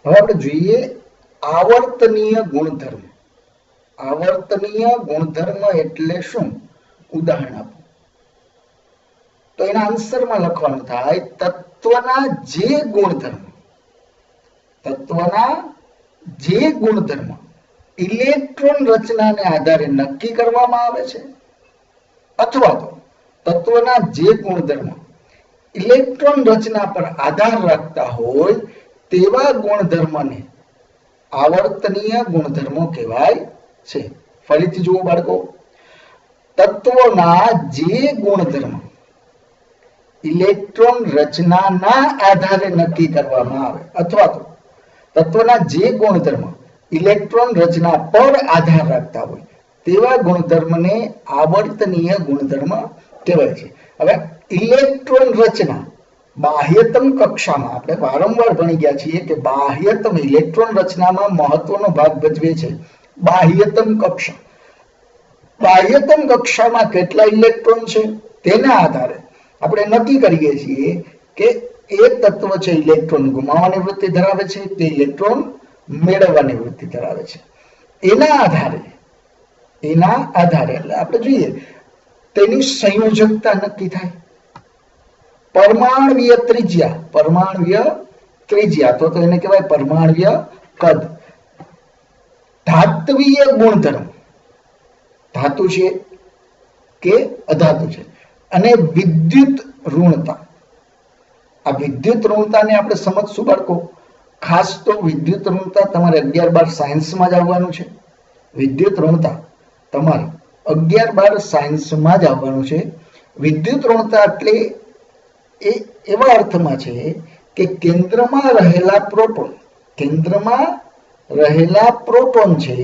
હવે આપણે જોઈએ આવર્તનીય ગુણધર્મ. આવર્તનીય ગુણધર્મ એટલે શું? ઉદાહરણ આપો. તો એના આન્સરમાં લખવાનું થાય તત્વના જે ગુણધર્મ, તત્વના જે ગુણધર્મ ઇલેક્ટ્રોન રચનાને આધારે નક્કી કરવામાં આવે છે, અથવા તો તત્વના જે ગુણધર્મ ઇલેક્ટ્રોન રચના પર આધાર રાખતા હોય તેવા ગુણધર્મને આવર્તનીય ગુણધર્મો કહેવાય છે. ફરીથી જુઓ બાળકો, તત્વના જે ગુણધર્મ ઇલેક્ટ્રોન રચનાના આધારે નક્કી કરવામાં આવે, અથવા તો તત્વના જે ગુણધર્મ ઇલેક્ટ્રોન રચના પર આધાર રાખતા હોય તેવા ગુણધર્મને આવર્તનીય ગુણધર્મ કહેવાય છે. હવે ઇલેક્ટ્રોન રચના બાહ્યતમ કક્ષામાં આપણે વારંવાર ભણી ગયા છીએ કે બાહ્યતમ ઇલેક્ટ્રોન રચનામાં મહત્વનો ભાગ ભજવે છે બાહ્યતમ કક્ષા. બાહ્યતમ કક્ષામાં કેટલા ઇલેક્ટ્રોન છે તેના આધારે આપણે નક્કી કરીએ છીએ કે એ તત્વ છે ઇલેક્ટ્રોન ગુમાવવાની વૃત્તિ ધરાવે છે, તે ઇલેક્ટ્રોન મેળવવાની વૃત્તિ ધરાવે છે. એના આધારે એટલે આપણે જોઈએ તેની સંયોજકતા નક્કી થાય. પરમાણ્વીય ત્રિજ્યા તો એને કહેવાય પરમાણ્વીય કદ. ધાત્વીય ગુણધર્મ, ધાતુ છે કે અધાતુ છે, અને વિદ્યુત ઋણતા. આ વિદ્યુત ઋણતાને આપણે સમજશું બાળકો. ખાસ તો વિદ્યુત ઋણતા તમારે 11-12 સાયન્સમાં જ આવવાનું છે. વિદ્યુત ઋણતા તમારે 11-12 સાયન્સમાં જ આવવાનું છે. વિદ્યુત ઋણતા એટલે એ એવા અર્થમાં છે કે કેન્દ્રમાં રહેલા પ્રોટોન છે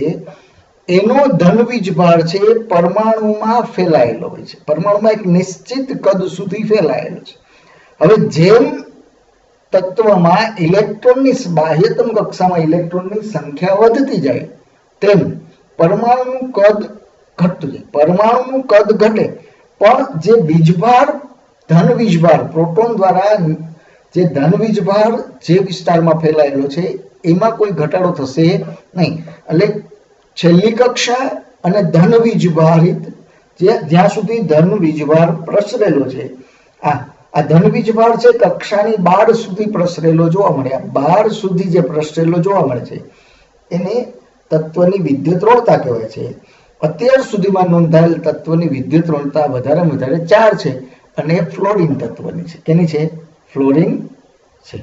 એનો ધનવીજભાર છે પરમાણુમાં ફેલાયેલો હોય છે. પરમાણુમાં એક નિશ્ચિત કદ સુધી ફેલાયેલો છે. હવે જેમ તત્વમાં ઇલેક્ટ્રોનની બાહ્યતમ કક્ષામાં ઇલેક્ટ્રોનની સંખ્યા વધતી જાય તેમ પરમાણુનું કદ ઘટતું જાય. પરમાણુનું કદ ઘટે પણ જે વીજભાર ધનવીજભાર પ્રોટોન દ્વારા જે ધનવીજભાર જે વિસ્તારમાં ફેલાયેલો છે એમાં કોઈ ઘટાડો થશે નહીં. એટલે છેલ્લી કક્ષા અને ધનવીજભારિત જ્યાં સુધી ધનવીજભાર પ્રસરેલો છે, આ ધનવીજભાર છે કક્ષાની 12 સુધી પ્રસરેલો જોવા મળે. આ 12 સુધી જે પ્રસરેલો જોવા મળે છે એને તત્વની વિદ્યુત ઋણતા કહેવાય છે. અત્યાર સુધીમાં નોંધાયેલ તત્વની વિદ્યુત ઋણતા વધારેમાં વધારે 4 છે અને ફ્લોરિન તત્વની છે. કેની છે? ફ્લોરિન છે.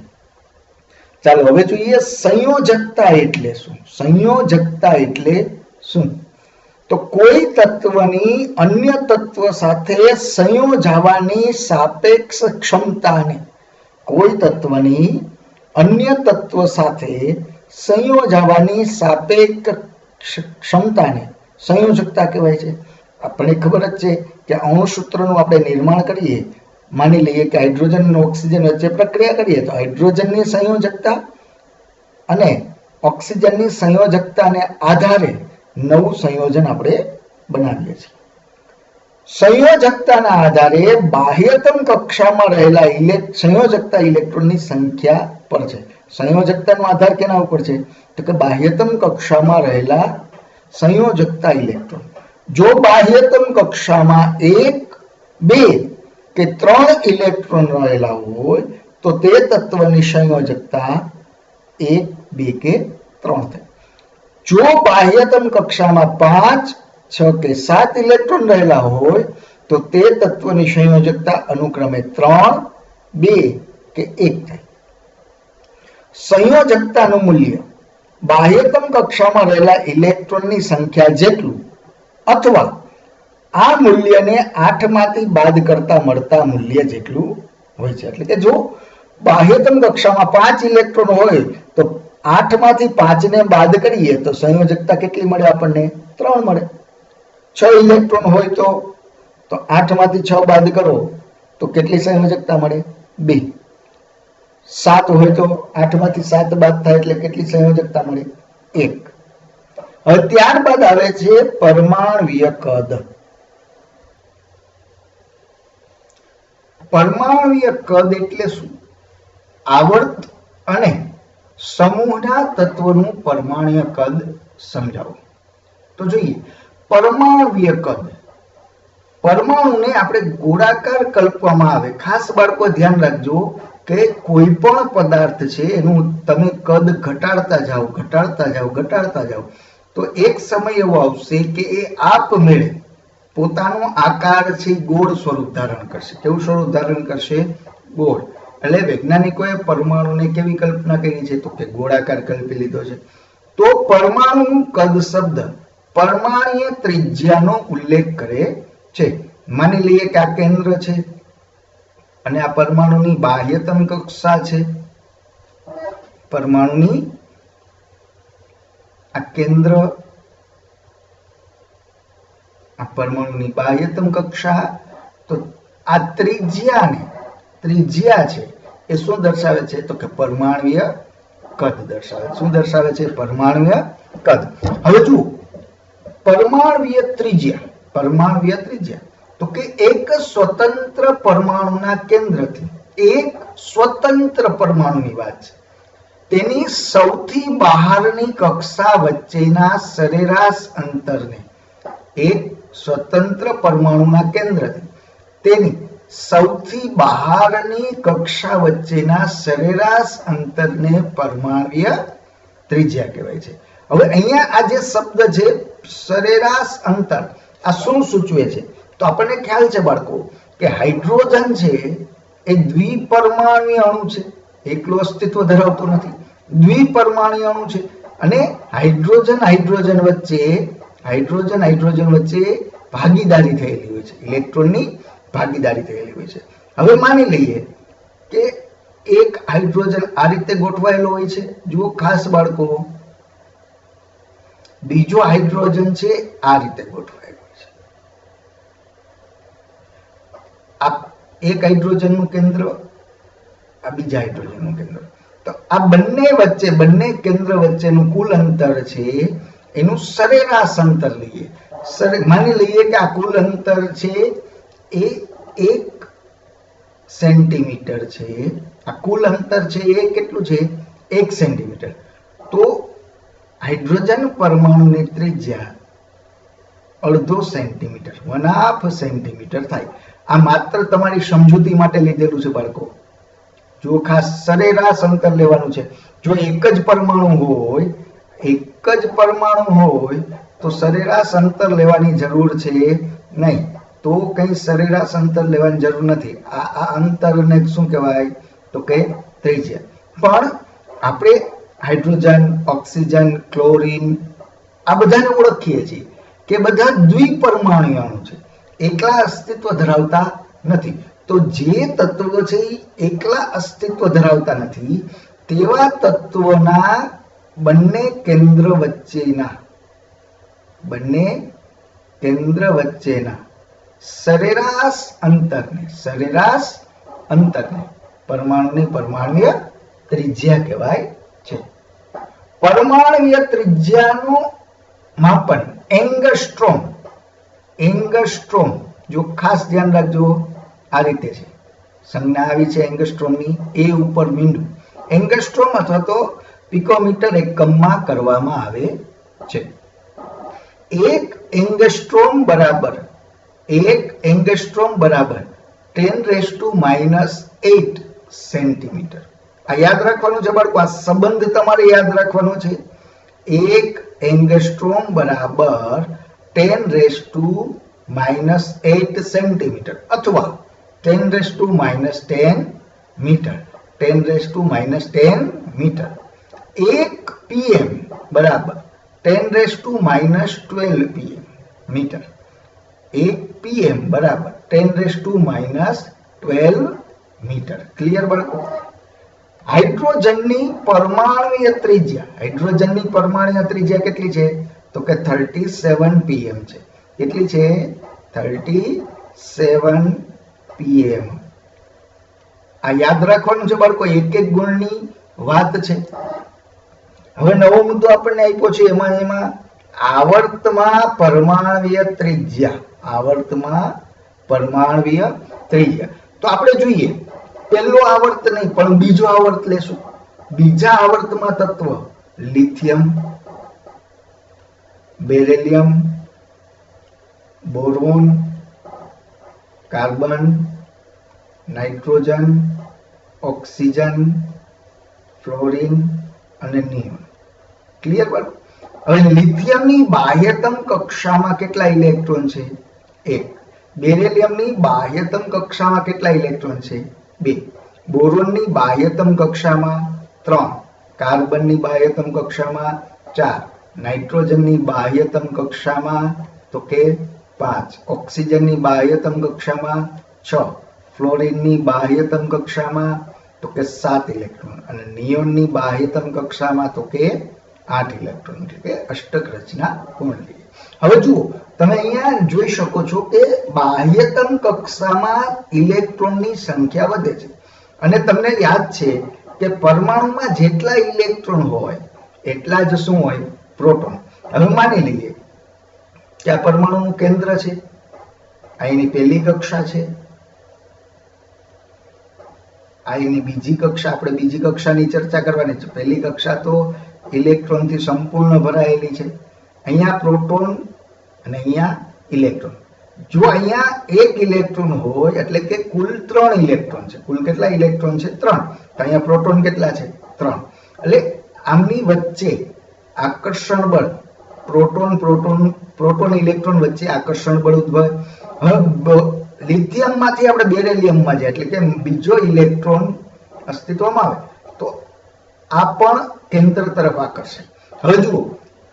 ચાલો હવે જોઈએ સંયોજકતા એટલે શું. સંયોજકતા એટલે શું? તો કોઈ તત્વની અન્ય તત્વ સાથે સંયોજાવાની સાપેક્ષ ક્ષમતાને, કોઈ તત્વની અન્ય તત્વ સાથે સંયોજાવાની સાપેક્ષ ક્ષમતાને સંયોજકતા કહેવાય છે. આપણને ખબર જ છે કે અણુસૂત્રનું આપણે નિર્માણ કરીએ, માની લઈએ કે હાઇડ્રોજન અને ઓક્સિજન વચ્ચે પ્રક્રિયા કરીએ તો હાઇડ્રોજનની સંયોજકતા અને ઓક્સિજનની સંયોજકતાને આધારે નવું સંયોજન આપણે બનાવીએ છીએ. સંયોજકતાના આધારે બાહ્યતમ કક્ષામાં રહેલા સંયોજકતા ઇલેક્ટ્રોનની સંખ્યા પર છે. સંયોજકતાનો આધાર કેના ઉપર છે? તો કે બાહ્યતમ કક્ષામાં રહેલા સંયોજકતા ઇલેક્ટ્રોન. જો બાહ્યતમ કક્ષામાં 1, 2 કે 3 ઇલેક્ટ્રોન રહેલા હોય તો તે તત્વની સંયોજકતા 1, 2 કે 3 થાય. જો બાહ્યતમ કક્ષામાં 5, 6 કે 7 ઇલેક્ટ્રોન રહેલા હોય તો તે તત્વની સંયોજકતા અનુક્રમે 3, 2 કે 1 થાય. સંયોજકતાનું મૂલ્ય બાહ્યતમ કક્ષામાં રહેલા ઇલેક્ટ્રોનની સંખ્યા જેટલું અથવા આ મૂલ્યને 8 માંથી બાદ કરતા મળતા મૂલ્ય જેટલું હોય છે. એટલે કે જો બાહ્યતમ કક્ષામાં 5 ઇલેક્ટ્રોન હોય તો 8 માંથી 5 ને બાદ કરીએ તો સંયોજકતા કેટલી મળે? આપણને 3 મળે. 6 ઇલેક્ટ્રોન હોય તો 8 માંથી 6 બાદ કરો તો કેટલી સંયોજકતા મળે? 2. 7 હોય તો 8 માંથી 7 બાદ થાય એટલે કેટલી સંયોજકતા મળે? 1. હવે ત્યારબાદ આવે છે પરમાણ્વીય કદ. પરમાણ્વીય કદ એટલે શું? આવર્ત અને સમૂહના તત્વનું પરમાણ્વીય કદ સમજાવો. તો જોઈએ પરમાણ્વીય કદ. પરમાણુને આપણે ગોળાકાર કલ્પવામાં આવે. ખાસ બાળકો ધ્યાન રાખજો કે કોઈ પણ પદાર્થ છે એનું તમે કદ ઘટાડતા જાઓ તો એક સમય એવો આવશે કે એ આપમેળે પોતાનો આકાર છે ગોળ સ્વરૂપ ધારણ કરશે. કેવું સ્વરૂપ ધારણ કરશે? ગોળ. એટલે વૈજ્ઞાનિકોએ પરમાણુને કેવી કલ્પના કરી છે? તો કે ગોળાકાર કલ્પી લીધો છે. તો પરમાણુનું કદ શબ્દ પરમાણ્વીય ત્રિજ્યાનો ઉલ્લેખ કરે છે. માની લઈએ કે આ કેન્દ્ર છે અને આ પરમાણુની બાહ્યતમ કક્ષા છે. પરમાણુની આ કેન્દ્ર, આ પરમાણુની બાહ્યતમ કક્ષા. તો આ ત્રિજ્યા છે એ શું દર્શાવે છે? તો કે પરમાણ્વીય કદ દર્શાવે. શું દર્શાવે છે? પરમાણ્વીય કદ. હવે જુઓ પરમાણ્વીય ત્રિજ્યા તો કે એક સ્વતંત્ર પરમાણુના કેન્દ્રથી એક સ્વતંત્ર પરમાણુની વાત છે. તેની સૌથી બહારની કક્ષા વચ્ચેના સરેરાશ અંતરને, એક સ્વતંત્ર પરમાણુના કેન્દ્રથી તેની સૌથી બહારની કક્ષા વચ્ચેના સરેરાશ અંતરને પરમાણ્વીય ત્રિજ્યા કહેવાય છે. હવે અહીંયા આ જે શબ્દ છે સરેરાશ અંતર, આ શું સૂચવે છે? તો આપણને ખ્યાલ છે બાળકો કે હાઇડ્રોજન છે એ દ્વિપરમાણ્વીય અણુ છે, એકલો અસ્તિત્વ ધરાવતો નથી. દ્વિપરમાણ્વીય અણુ છે અને હાઇડ્રોજન વચ્ચે ભાગીદારી થયેલી હોય છે, ઇલેક્ટ્રોનની ભાગીદારી થયેલી હોય છે. હવે માની લઈએ કે એક હાઇડ્રોજન આ રીતે ગોઠવાયેલો હોય છે. જુઓ ખાસ બાળકો, બીજો હાઇડ્રોજન છે આ રીતે ગોઠવાયેલો છે. આ એક હાઇડ્રોજનનું કેન્દ્ર, આ બીજા હાઇડ્રોજનનું કેન્દ્ર. તો આ બંને કેન્દ્ર વચ્ચેનું કુલ અંતર છે એનું સરેરાશ અંતર લઈએ. માની લઈએ કે આ કુલ અંતર છે એ 1 સેન્ટીમીટર છે. આ કુલ અંતર છે એ કેટલું છે? 1 સેન્ટીમીટર. તો હાઇડ્રોજન પરમાણુની ત્રિજ્યા અડધો સેન્ટીમીટર, 1/2 સેન્ટીમીટર થાય. આ માત્ર તમારી સમજૂતી માટે લીધેલું છે બાળકો. જો ખાસ સરેરાશ અંતર લેવાનું છે. જો એક જ પરમાણુ હોય તો સરેરાશ અંતર લેવાની જરૂર છે નહીં. તો કઈ સરેરાશ અંતર લેવાની જરૂર નથી. આ અંતરને શું કહેવાય? તો કે ત્રિજ્યા. પણ આપણે હાઇડ્રોજન, ઓક્સિજન, ક્લોરીન આ બધાને ઓળખીએ છીએ કે બધા દ્વિપરમાણ્વીય અણુ છે, એકલા અસ્તિત્વ ધરાવતા નથી. તો જે તત્વો છે એ એકલા અસ્તિત્વ ધરાવતા નથી તેવા તત્વોના બંને કેન્દ્ર વચ્ચેના સરેરાશ અંતરને પરમાણુની પરમાણ્વીય ત્રિજ્યા કહેવાય છે. પરમાણ્વીય ત્રિજ્યાનું માપન એંગસ્ટ્રોમ, જો ખાસ ધ્યાન રાખજો આ રીતે છે. સંજ્ઞા આવી છે એંગસ્ટ્રોમની, એ ઉપર મીંડું. એંગસ્ટ્રોમ અથવા તો પિકોમીટર એકમમાં કરવામાં આવે છે. એક એંગસ્ટ્રોમ બરાબર 10⁻⁸ સેન્ટીમીટર. આ યાદ રાખવાનું છે બાળકો. આ સંબંધ તમારે યાદ રાખવાનો છે. 1 એંગસ્ટ્રોમ બરાબર 10⁻⁸ સેન્ટીમીટર અથવા 10⁻⁻10 મીટર. 10⁻⁻10 મીટર. 1 pm બરાબર 10⁻12 pm મીટર. 1 pm બરાબર 10⁻12 મીટર. ક્લિયર બાળકો? હાઇડ્રોજનની પરમાણ્વીય ત્રિજ્યા કેટલી છે? તો કે 37 pm છે. કેટલી છે? 37 pm. આ યાદ રાખવાનું છે બાળકો, એક ગુણની વાત છે. હવે નવો મુદ્દો આપણને આપ્યો છે. એમાં આવર્તમાં પરમાણ્વીય ત્રિજ્યા. તો આપણે જોઈએ પહેલો આવર્ત નહીં પણ બીજો આવર્ત લેશું. બીજા આવર્તમાં તત્વ lithium, beryllium, boron, carbon, nitrogen, oxygen, fluorine અને નિયોન. ક્લિયર? બરાબર. હવે લિથિયમની બાહ્યતમ કક્ષામાં કેટલા ઇલેક્ટ્રોન છે? 1. બેરિલિયમની બાહ્યતમ કક્ષામાં કેટલા ઇલેક્ટ્રોન છે? 2. બોરોનની બાહ્યતમ કક્ષામાં 3. કાર્બનની બાહ્યતમ કક્ષામાં 4. નાઇટ્રોજનની બાહ્યતમ કક્ષામાં તો કે 5. ઓક્સિજનની બાહ્યતમ કક્ષામાં 6. ફ્લોરિનની બાહ્યતમ કક્ષામાં તો કે 7 ઇલેક્ટ્રોન અને નિયોનની બાહ્યતમ કક્ષામાં તો કે 8 ઇલેક્ટ્રોન, એટલે કે અષ્ટક રચના કુંડલી. હવે જુઓ, તમે અહીંયા જોઈ શકો છો કે બાહ્યતમ કક્ષામાં ઇલેક્ટ્રોનની સંખ્યા વધે છે અને તમને યાદ છે કે પરમાણુમાં જેટલા ઇલેક્ટ્રોન હોય એટલા જ શું હોય? પ્રોટોન. હવે માની લઈએ કે આ પરમાણુનું કેન્દ્ર છે, આ એની પહેલી કક્ષા છે, આ એની બીજી કક્ષા. આપણે બીજી કક્ષાની ચર્ચા કરવાની છે. પહેલી કક્ષા તો ઇલેક્ટ્રોનથી સંપૂર્ણ ભરાયેલી છે. અહીંયા પ્રોટોન અને અહીંયા ઇલેક્ટ્રોન. જો અહીંયા 1 ઇલેક્ટ્રોન હોય એટલે કે કુલ 3 ઇલેક્ટ્રોન છે. કુલ કેટલા ઇલેક્ટ્રોન છે? 3. તો અહીંયા પ્રોટોન કેટલા છે? 3. એટલે આમની વચ્ચે આકર્ષણ બળ, પ્રોટોન ઇલેક્ટ્રોન વચ્ચે આકર્ષણ બળ ઉદ્ભવે. હવે લિથિયમમાંથી આપણે બેરિલિયમમાં જાય એટલે કે બીજો ઇલેક્ટ્રોન અસ્તિત્વમાં આવે તો આ પણ કેન્દ્ર તરફ આકર્ષે. હવે જુઓ,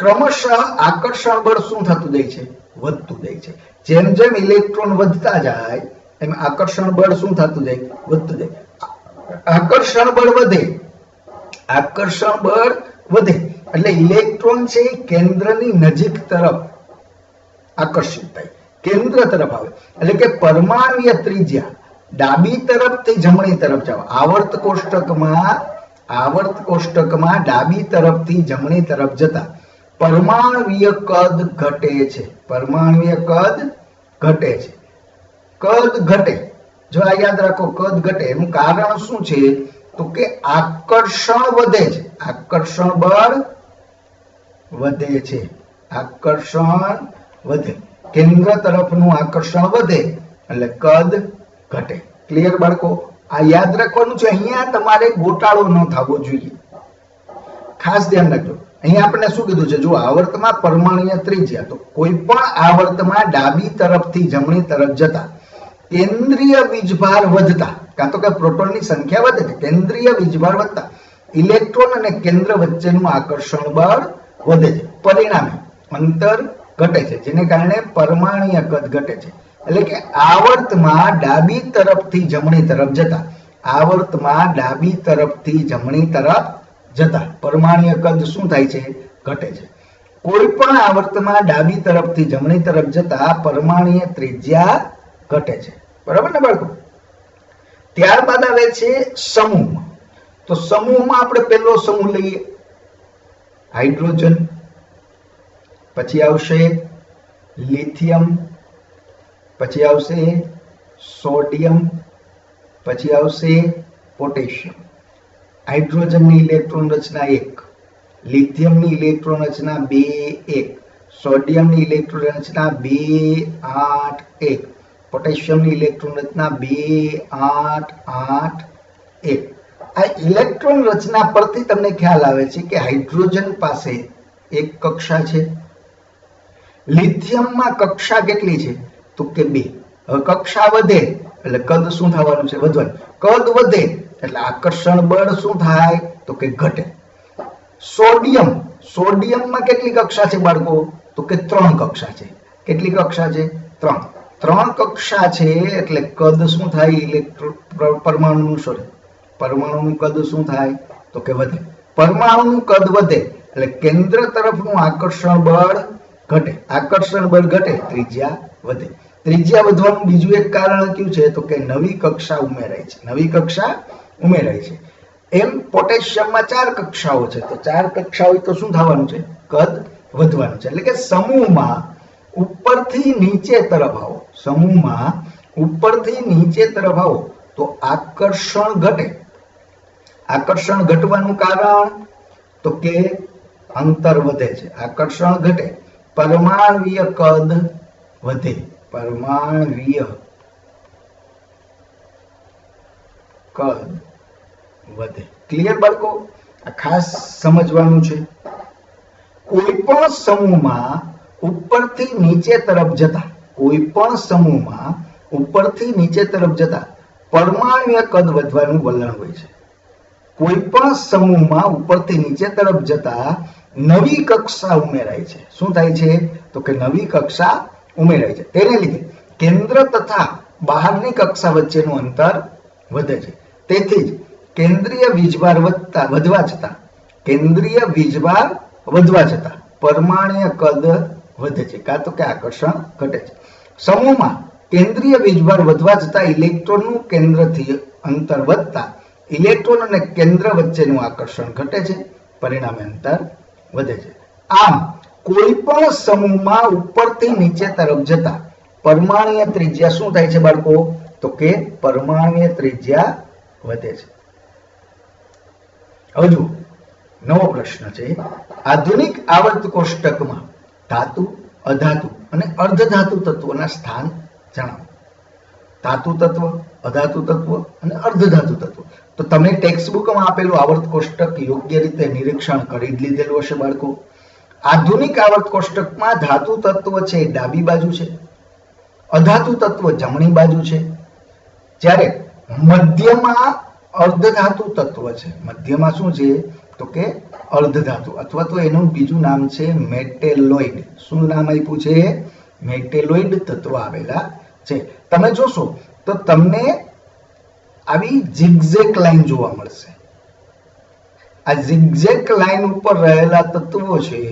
ક્રમશઃ આકર્ષણ બળ શું થતું જાય છે? વધતું જાય છે. જેમ જેમ ઇલેક્ટ્રોન વધતા જાય એમ આકર્ષણ બળ શું થતું જાય? વધતું જાય. આકર્ષણ બળ વધે, આકર્ષણ બળ વધે એટલે ઇલેક્ટ્રોન છે એ કેન્દ્રની નજીક તરફ આકર્ષિત થાય, કેન્દ્ર તરફ આવે. એટલે કે પરમાણુય ત્રિજ્યા ડાબી તરફથી જમણી તરફ જાવ. આવર્ત કોષ્ટકમાં ડાબી તરફથી જમણી તરફ જતા પરમાણુય કદ ઘટે છે. પરમાણુય કદ ઘટે છે. કદ ઘટે, જો આ યાદ રાખો, કદ ઘટે એનું કારણ શું છે? તો કે આકર્ષણ વધે છે, આકર્ષણ બળ વધે છે, આકર્ષણ વધે, કેન્દ્ર તરફનું આકર્ષણ વધે એટલે કદ ઘટે. ક્લિયર બાળકો? આ યાદ રાખવાનું છે. અહીંયા તમારે ગોટાળો ન થવો જોઈએ, ખાસ ધ્યાન રાખજો. અહીંયા આપણે શું કીધું છે? જો આવર્તમાં પરમાણુય ત્રિજ્યા, તો કોઈ પણ આવર્તમાં ડાબી તરફથી જમણી તરફ જતા કેન્દ્રીય વીજભાર વધતા, કાં તો કે પ્રોટોનની સંખ્યા વધે છે, કેન્દ્રીય વીજભાર વધતા ઇલેક્ટ્રોન અને કેન્દ્ર વચ્ચેનું આકર્ષણ બળ વધે છે. પરિણામે અંતર ઘટે છે, જેને કારણે પરમાણુય કદ ઘટે છે. એટલે કે આવર્તમાં ડાબી તરફથી જમણી તરફ જતા, આવર્તમાં ડાબી તરફથી જમણી તરફ જતા પરમાણુય કદ શું થાય છે? ઘટે છે. કોઈ પણ આવર્તમાં ડાબી તરફથી જમણી તરફ જતા પરમાણુય ત્રિજ્યા ઘટે છે. બરાબર ને બાળકો? ત્યારબાદ આવે છે સમૂહ. તો સમૂહમાં આપણે પહેલો સમૂહ લઈએ હાઇડ્રોજન, પછી આવશે લિથિયમ, પછી આવશે સોડિયમ, પછી આવશે પોટેશિયમ. હાઇડ્રોજનની ઇલેક્ટ્રોન રચના 1, લિથિયમની ઇલેક્ટ્રોન રચના 2 1, સોડિયમની ઇલેક્ટ્રોન રચના 2 8 1, પોટેશિયમની ઇલેક્ટ્રોન રચના 2 8 8 1. આ ઇલેક્ટ્રોન રચના પરથી તમને ખ્યાલ આવે છે કે હાઇડ્રોજન પાસે એક કક્ષા છે, લિથિયમમાં કક્ષા કેટલી છે? તો કે 2. હવે કક્ષા વધે એટલે કદ શું થવાનું છે? વધવાનું. કદ વધે એટલે આકર્ષણ બળ શું થાય? તો કે ઘટે. સોડિયમમાં કેટલી કક્ષા છે બાળકો? તો કે 3 કક્ષા છે. કેટલી કક્ષા છે? 3. 3 કક્ષા છે એટલે કદ શું થાય? પરમાણુનું કદ શું થાય? તો કે વધે. પરમાણુનું કદ વધે એટલે કેન્દ્ર તરફનું આકર્ષણ બળ ઘટે. આકર્ષણ બળ ઘટે, ત્રિજ્યા વધે. ત્રિજ્યા વધવાનું બીજું એક કારણ કયું છે? તો કે નવી કક્ષા ઉમેરાય છે, નવી કક્ષા ઉમેરાય છે. એમ પોટેશિયમમાં 4 કક્ષાઓ છે, તો 4 કક્ષાઓ તો શું થવાનું છે? કદ વધવાનું છે. એટલે કે સમૂહમાં ઉપરથી નીચે તરફ આવો, સમૂહમાં ઉપરથી નીચે તરફ આવો તો આકર્ષણ ઘટે. આકર્ષણ ઘટવાનું કારણ તો કે અંતર વધે છે. આકર્ષણ ઘટે, પરમાણ્વીય કદ વધે. પરમાણ્વીય કદ વધે. ક્લિયર બાળકો? આ ખાસ સમજવાનું છે. કોઈ પણ સમૂહમાં ઉપરથી નીચે તરફ જતા, કોઈ પણ સમૂહમાં ઉપરથી નીચે તરફ જતા પરમાણ્વીય કદ વધવાનું વલણ હોય છે. કોઈ પણ સમૂહમાં ઉપરથી નીચે તરફ જતા નવી કક્ષા ઉમેરાય છે. શું થાય છે? તો કે નવી કક્ષા ઉમેરાય છે. તેને લીધે કેન્દ્ર તથા બહારની કક્ષા વચ્ચેનું અંતર વધે છે. તેથી જ કેન્દ્રીય વીજભાર વધવા છતાં પરમાણ્વીય કદ વધે છે, કાં તો કે આકર્ષણ ઘટે છે. સમૂહમાં કેન્દ્રીય વીજભાર વધવા છતાં ઇલેક્ટ્રોનનું કેન્દ્રથી અંતર વધતા ઇલેક્ટ્રોન અને કેન્દ્ર વચ્ચેનું આકર્ષણ ઘટે છે, પરિણામે અંતર વધે છે. આમ કોઈ પણ સમૂહમાં ઉપરથી નીચે તરફ જતા પરમાણ્વીય ત્રિજ્યા શું થાય છે બાળકો? તો કે પરમાણ્વીય ત્રિજ્યા વધે છે. હવે જુઓ, નવો પ્રશ્ન છે. આધુનિક આવર્ત કોષ્ટકમાં ધાતુ, અધાતુ અને અર્ધધાતુ તત્વોના સ્થાન જણાવો. ધાતુ તત્વ, અધાતુ તત્વ અને અર્ધધાતુ તત્વ. તો તમે ટેક્સ્ટ બુકમાં આપેલું આવર્ત કોષ્ટક યોગ્ય રીતે નિરીક્ષણ કરી જ લીધેલું હશે બાળકો. આધુનિક આવર્ત કોષ્ટકમાં ધાતુ તત્વ છે ડાબી બાજુ છે, અધાતુ તત્વ જમણી બાજુ છે, જ્યારે મધ્યમાં અર્ધધાતુ તત્વ છે. મધ્યમાં શું છે? તો કે અર્ધધાતુ, અથવા તો એનું બીજું નામ છે મેટેલોઇડ. શું નામ આપ્યું છે? મેટેલોઇડ તત્વ આવેલા છે. તમે જોશો તો તમને આવી ઝિગઝેગ લાઈન જોવા મળશે. આ ઝિગઝેગ લાઈન ઉપર રહેલા તત્વો છે,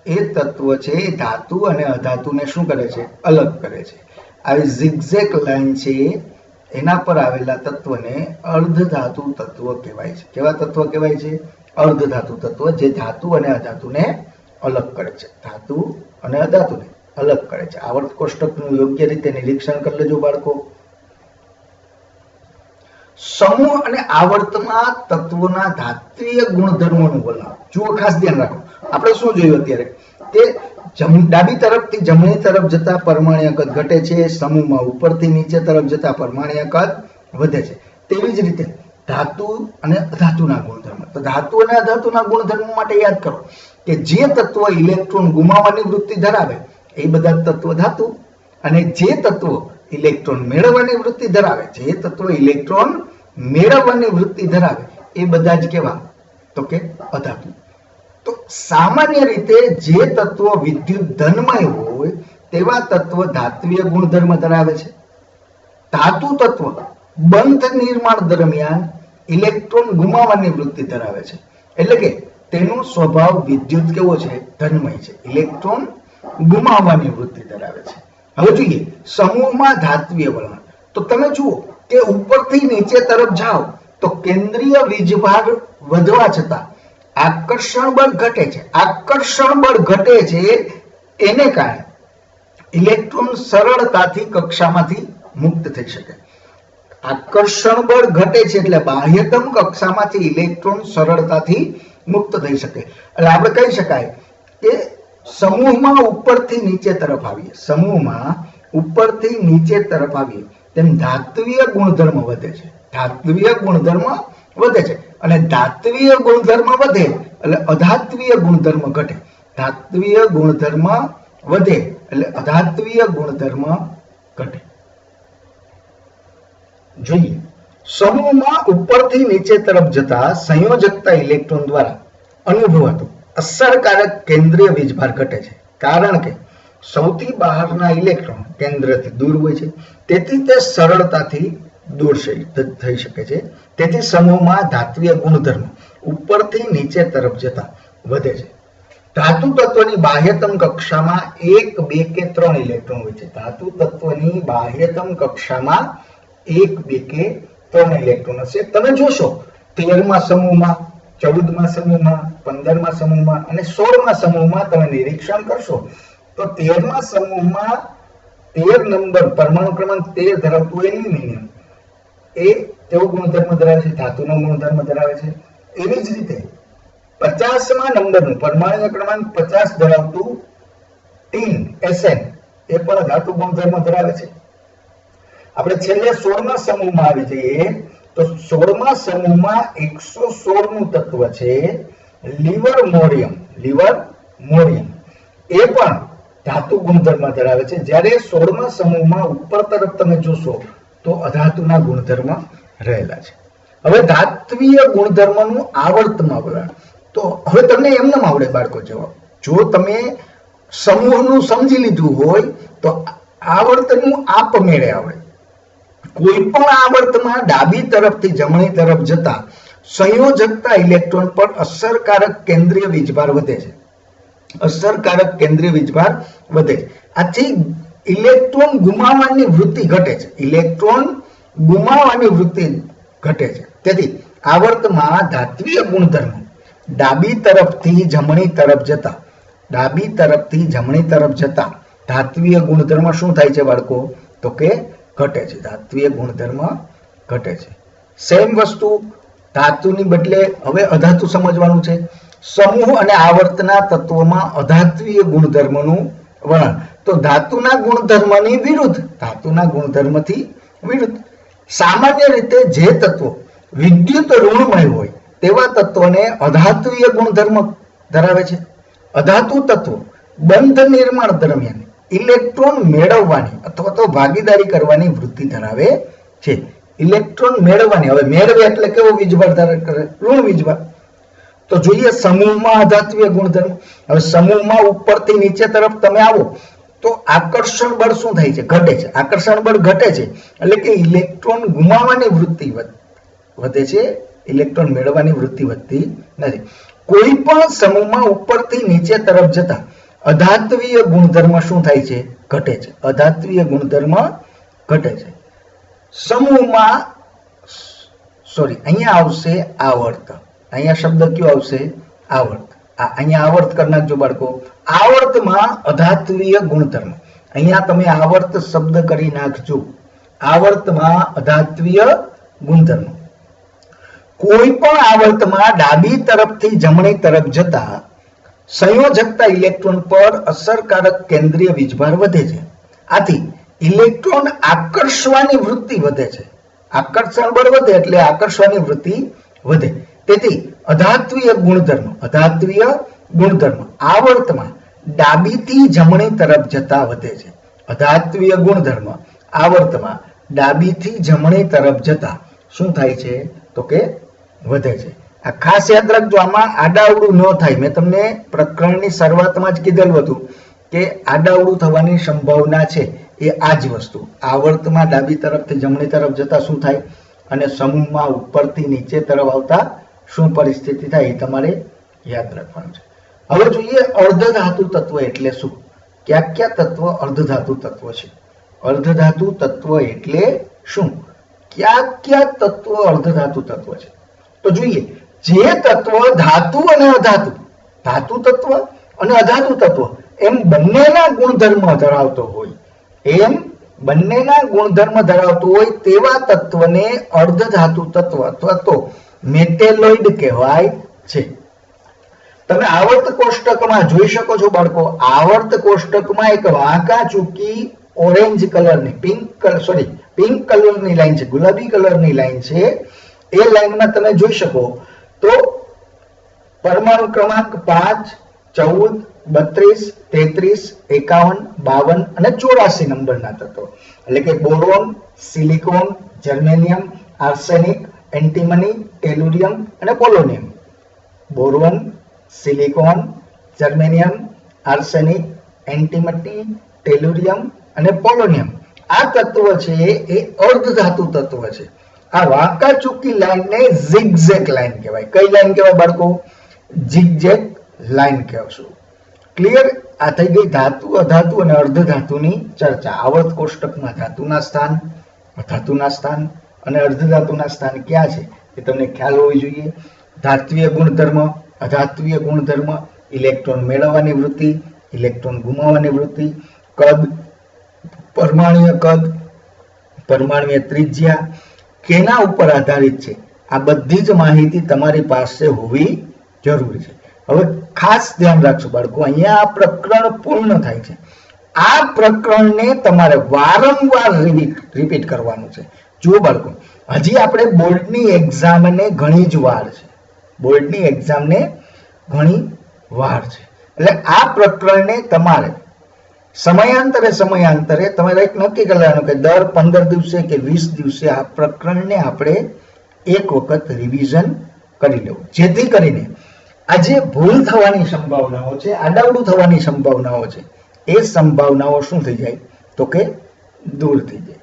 એ તત્વ છે ધાતુ અને અધાતુને શું કરે છે? અલગ કરે છે. આવી ઝિગઝેગ લાઈન છે એના પર આવેલા તત્વને અર્ધધાતુ તત્વ કહેવાય છે. કેવા તત્વ કહેવાય છે? અર્ધધાતુ તત્વ, જે ધાતુ અને અધાતુને અલગ કરે છે. ધાતુ અને અધાતુને અલગ કરે છે. આવર્ત કોષ્ટકનું યોગ્ય રીતે નિરીક્ષણ કરી લેજો બાળકો. સમૂહ અને આવર્તમાં તત્વોના ધાત્વિય ગુણધર્મોનું વલણ. જુઓ, ખાસ ધ્યાન રાખો. આપણે શું જોયું અત્યારે? કે ડાબી તરફથી જમણી તરફ જતા પરમાણ્વીય કદ ઘટે છે, સમૂહમાં ઉપરથી નીચે તરફ જતા પરમાણ્વીય કદ વધે છે. તેવી જ રીતે ધાતુ અને અધાતુના ગુણધર્મ. તો ધાતુ અને અધાતુના ગુણધર્મો માટે યાદ કરો કે જે તત્વ ઇલેક્ટ્રોન ગુમાવવાની વૃત્તિ ધરાવે એ બધા તત્વ ધાતુ, અને જે તત્વો ઇલેક્ટ્રોન મેળવવાની વૃત્તિ ધરાવે, જે તત્વ ઇલેક્ટ્રોન મેળવવાની વૃત્તિ ધરાવે એ બધા જ કેવા? તો કે અધાતુ. તો સામાન્ય રીતે જે તત્વ વિદ્યુત ધનમય હોય તેવા તત્વ ધાત્વિય ગુણધર્મ ધરાવે છે. ધાતુ તત્વ બંધ નિર્માણ દરમિયાન ઇલેક્ટ્રોન ગુમાવવાની વૃત્તિ ધરાવે છે. એટલે કે તેનો સ્વભાવ વિદ્યુત કેવો છે? ધનમય છે. ઇલેક્ટ્રોન ગુમાવવાની વૃત્તિ ધરાવે છે. હવે જોઈએ સમૂહમાં ધાત્વિય વલણ. તો તમે જુઓ કે ઉપરથી નીચે તરફ જાઓ તો કેન્દ્રીય વીજભાર વધવા છતાં આકર્ષણ બળ ઘટે છે. આકર્ષણ બળ ઘટે છે એને કારણે ઇલેક્ટ્રોન સરળતાથી કક્ષામાંથી મુક્ત થઈ શકે. આકર્ષણ બળ ઘટે છે એટલે બાહ્યતમ કક્ષામાંથી ઇલેક્ટ્રોન સરળતાથી મુક્ત થઈ શકે. એટલે આપણે કહી શકાય કે સમૂહમાં ઉપરથી નીચે તરફ આવીએ, સમૂહમાં ઉપરથી નીચે તરફ આવીએ તેમ ધાત્વિય ગુણધર્મ વધે છે. ધાત્વિય ગુણધર્મ વધે છે, અને ધાત્વિય ગુણધર્મ વધે એટલે અધાત્વિય ગુણધર્મ ઘટે. ધાત્વિય ગુણધર્મ વધે એટલે અધાત્વિય ગુણધર્મ ઘટે. જોઈએ, સમૂહમાં ઉપરથી નીચે તરફ જતા સંયોજકતા ઇલેક્ટ્રોન દ્વારા અનુભવાતો અસરકારક કેન્દ્રીય વીજભાર ઘટે છે, કારણ કે સૌથી બહારના ઇલેક્ટ્રોન કેન્દ્રથી દૂર હોય છે, તેથી તે સરળતાથી દૂર થઈ શકે છે. તેથી સમૂહમાં ધાત્વિય ગુણધર્મ ઉપરથી નીચે તરફ જતા વધે છે. ધાતુ તત્વની બાહ્યતમ કક્ષામાં 1, 2 કે 3 ઇલેક્ટ્રોન હોય છે. ધાતુ તત્વની બાહ્યતમ કક્ષામાં 1, 2 કે 3 ઇલેક્ટ્રોન હશે. તમે જોશો 13મા સમૂહમાં, 14મા સમૂહમાં, 15મા સમૂહમાં અને 16મા સમૂહમાં તમે નિરીક્ષણ કરશો તો 13મા સમૂહમાં 13 નંબર પરમાણુ ક્રમાંક 13 ધરાવતું એલ્યુમિનિયમ એ કેવો ગુણધર્મ ધરાવે છે? ધાતુનો ગુણધર્મ ધરાવે છે. એવી જ રીતે 50મા નંબરનું પરમાણ્વીય ક્રમાંક 50 ધરાવતું ટીન SN એ પણ ધાતુ ગુણધર્મ ધરાવે છે. આપણે છેલ્લે 16મા સમૂહમાં આવી જઈએ તો 16મા સમૂહમાં 116નું તત્વ છે લીવર મોરિયમ. એ પણ ધાતુ ગુણધર્મ ધરાવે છે. જ્યારે 16મા સમૂહમાં ઉપર તરફ તમે જોશો તો અધાતુના ગુણધર્મ રહેલા છે. હવે ધાત્વીય ગુણધર્મનું આવર્તમાં વલણ. તો હવે તમને એમ ન આવડે બાળકો જવાબ. જો તમે સમૂહનું સમજી લીધું હોય તો આવર્તનું આપમેળે આવડે. કોઈ પણ આવર્તમાં ડાબી તરફથી જમણી તરફ જતા સંયોજકતા ઇલેક્ટ્રોન પર અસરકારક કેન્દ્રીય વીજભાર વધે છે. આથી ઇલેક્ટ્રોન ગુમાવવાની વૃત્તિ ઘટે છે. તેથી આવર્તમાં ધાત્વીય ગુણધર્મ ડાબી તરફથી જમણી તરફ જતા ધાત્વીય ગુણધર્મ શું થાય છે બાળકો? તો કે ઘટે છે. ધાત્વીય ગુણધર્મ ઘટે છે. સેમ વસ્તુ ધાતુની બદલે હવે અધાતુ સમજવાનું છે. સમૂહ અને આવર્તના તત્વોમાં અધાત્વીય ગુણધર્મનું વર્ણન. તો ધાતુના ગુણધર્મથી વિરુદ્ધ. સામાન્ય રીતે જે તત્વો વિદ્યુત ઋણમય હોય તેવા તત્વોને અધાત્વીય ગુણધર્મ ધરાવે છે. અધાતુ તત્વો બંધ નિર્માણ દરમિયાન ઇલેક્ટ્રોન મેળવવાની અથવા તો ભાગીદારી કરવાની વૃત્તિ ધરાવે છે. ઇલેક્ટ્રોન મેળવવાની, હવે મેળવે એટલે કેવો વીજભાર ધારણ કરે? ઋણ વીજભાર. તો જોઈએ સમૂહમાં અધાત્વીય ગુણધર્મ. હવે સમૂહમાં ઉપરથી નીચે તરફ તમે આવો તો આકર્ષણ બળ શું થાય છે? ઘટે છે. આકર્ષણ બળ ઘટે છે એટલે કે ઇલેક્ટ્રોન ગુમાવવાની વૃત્તિ વધે છે. ઇલેક્ટ્રોન મેળવવાની વૃત્તિ વધતી નથી. કોઈ પણ સમૂહમાં ઉપરથી નીચે તરફ જતા અધાત્વીય ગુણધર્મ શું થાય છે? ઘટે છે. અધાત્વીય ગુણધર્મ ઘટે છે. સમૂહમાં અહીંયા આવશે આવર્ત. અહીંયા શબ્દ કયો આવશે? આવર્ત. અહીંયા આવર્ત કરી નાખજો બાળકો. આવર્તમાં અધાત્વીય ગુણધર્મ. અહીંયા તમે આવર્ત શબ્દ કરી નાખજો. આવર્તમાં અધાત્વીય ગુણધર્મ. કોઈ પણ આવર્તમાં ડાબી તરફથી જમણી તરફ જતા સંયોજકતા ઇલેક્ટ્રોન પર અસરકારક કેન્દ્રીય વીજભાર વધે છે. આથી ઇલેક્ટ્રોન આકર્ષવાની વૃત્તિ વધે છે. આકર્ષણ બળ વધે એટલે આકર્ષવાની વૃત્તિ વધે. તેથી અધાત્વીય ગુણધર્મ આવર્તમાં ડાબીથી જમણી તરફ જતા વધે છે. અધાત્વીય ગુણધર્મ આવર્તમાં ડાબીથી જમણી તરફ જતા શું થાય છે? તો કે વધે છે. આ ખાસ યાદ રાખજો. આમાં આડાઅવળું ન થાય. મેં તમને પ્રકરણની શરૂઆતમાં જ કીધેલું હતું કે આડાઅવળું થવાની સંભાવના છે. એ આ જ વસ્તુ. આવર્તમાં ડાબી તરફથી જમણી તરફ જતા શું થાય અને સમૂહમાં ઉપરથી નીચે તરફ આવતા શું પરિસ્થિતિ થાય એ તમારે યાદ રાખવાનું છે. હવે જોઈએ અર્ધધાતુ તત્વ એટલે શું? કયા તત્વ અર્ધધાતુ તત્વ છે? અર્ધધાતુ તત્વ એટલે શું? કયા તત્વ અર્ધધાતુ તત્વ છે? તો જોઈએ. જે તત્વ ધાતુ અને અધાતુ, ધાતુ તત્વ અને અધાતુ તત્વ એમ બંનેના ગુણધર્મ ધરાવતો હોય તેવા તત્વને અર્ધધાતુ તત્વ અથવા તો મેટેલોઇડ કહેવાય છે. તમે આવર્ત કોષ્ટકમાં જોઈ શકો છો બાળકો. આવર્ત કોષ્ટકમાં એક વાંકા ચૂકી ઓરેન્જ કલરની પિંક કલરની લાઈન છે, ગુલાબી કલરની લાઈન છે. એ લાઈનમાં તમે જોઈ શકો તો પરમાણુ ક્રમાંક 5, 14, 32, 33, 51, 52 અને 84 નંબરના તત્વો એટલે કે boron, silicon, germanium, arsenic, antimony, tellurium અને polonium. Boron, silicon, germanium, arsenic, antimony, tellurium અને પોલોનિયમ. આ તત્વ છે એ અર્ધધાતુ તત્વ છે. આ વાંકા ચૂકી લાઈનને ઝિગઝેગ લાઈન કહેવાય. કઈ લાઈન કહેવાય બાળકો? ઝિગઝેગ લાઈન કહેવાય. ક્લિયર? આ થઈ ગઈ ધાતુ, અધાતુ અને અર્ધધાતુની ચર્ચા. આવર્ત કોષ્ટકમાં ધાતુના સ્થાન, અધાતુના સ્થાન અને અર્ધધાતુના સ્થાન ક્યાં છે એ તમને ખ્યાલ હોવી જોઈએ. ધાત્વીય ગુણધર્મ, અધાત્વીય ગુણધર્મ, ઇલેક્ટ્રોન મેળવવાની વૃત્તિ, ઇલેક્ટ્રોન ગુમાવવાની વૃત્તિ, કદ, પરમાણ્વીય કદ, પરમાણ્વીય ત્રિજ્યા, કેના ઉપર આધારિત છે, આ બધી જ માહિતી તમારી પાસે હોવી જરૂરી છે. હવે ખાસ ધ્યાન રાખજો બાળકો, અહીંયા આ પ્રકરણ પૂર્ણ થાય છે. આ પ્રકરણને તમારે વારંવાર રિપીટ કરવાનું છે. જુઓ બાળકો, હજી આપણે બોર્ડની એક્ઝામને ઘણી જ વાર છે, બોર્ડની એક્ઝામને ઘણી વાર છે. એટલે આ પ્રકરણને તમારે સમયાંતરે તમારે એક નક્કી કરવાનું કે દર 15 દિવસે કે 20 દિવસે આ પ્રકરણને આપણે એક વખત રિવિઝન કરી લેવું, જેથી કરીને આ જે ભૂલ થવાની સંભાવનાઓ છે, આડાવડું થવાની સંભાવનાઓ છે, એ સંભાવનાઓ શું થઈ જાય તો કે દૂર થઈ જાય.